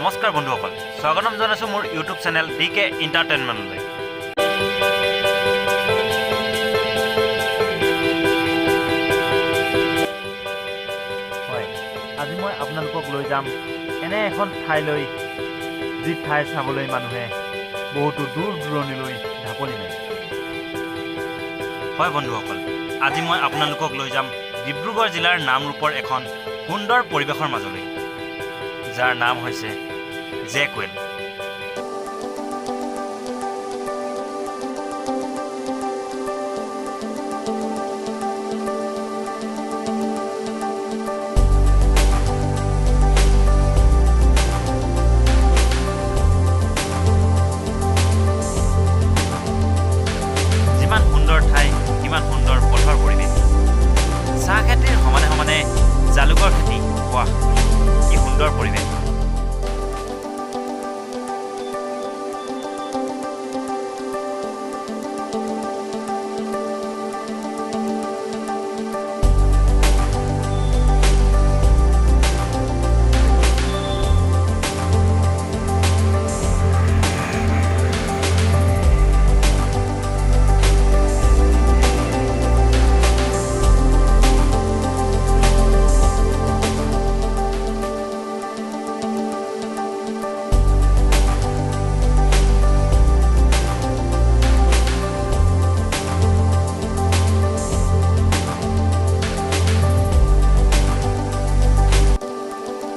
নমস্কাৰ বন্ধুসকল, স্বাগতম জনাইছোঁ মোৰ ইউটিউব চেনেল DK এণ্টাৰটেইনমেণ্টলৈ। হয়, আজি মই আপোনালোকক লৈ যাম এনে এখন ঠাইলৈ, যি ঠাই চাবলৈ মানুহে বহুতো দূৰ দূৰণিলৈ ঢাপলি মাৰে। হয় বন্ধুসকল, আজি মই আপোনালোকক লৈ যাম ডিব্ৰুগড় জিলাৰ নামৰূপৰ এখন সুন্দৰ পৰিৱেশৰ মাজলৈ, যাৰ নাম হৈছে জেকৱেল। যিমান সুন্দৰ ঠাই, কিমান সুন্দৰ পথৰ পৰিৱেশ। চাহ খেতিৰ সমানে সমানে জালুকৰ খেতি, বাহ কি সুন্দৰ পৰিৱেশ।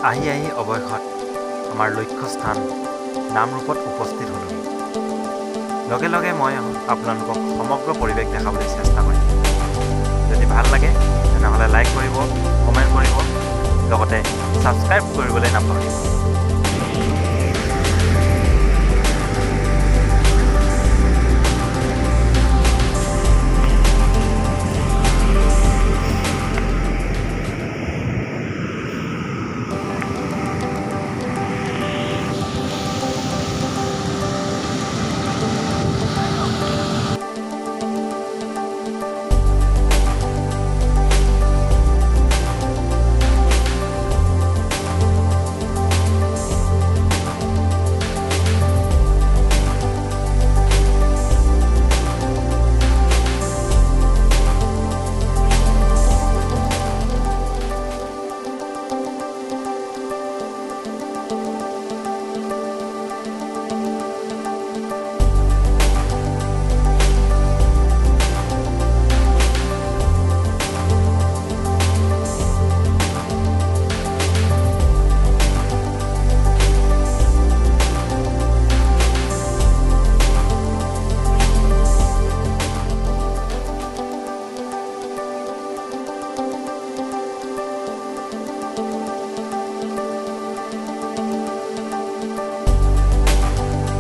আহি আহি অৱশেষত আমাৰ লক্ষ্যস্থান নামৰূপত উপস্থিত হ'লোঁ। লগে লগে মই আপোনালোকক সমগ্ৰ পৰিৱেশ দেখাবলৈ চেষ্টা কৰিম। যদি ভাল লাগে তেনেহ'লে লাইক কৰিব, কমেণ্ট কৰিব, লগতে ছাবস্ক্ৰাইব কৰিবলৈ নাপাহৰিব।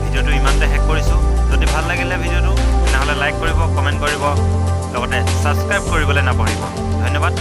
ভিডিঅ'টো ইমানতে শেষ কৰিছোঁ। যদি ভাল লাগিলে ভিডিঅ'টো তেনেহ'লে লাইক কৰিব, কমেণ্ট কৰিব, লগতে ছাবস্ক্ৰাইব কৰিবলৈ নাপাহৰিব। ধন্যবাদ।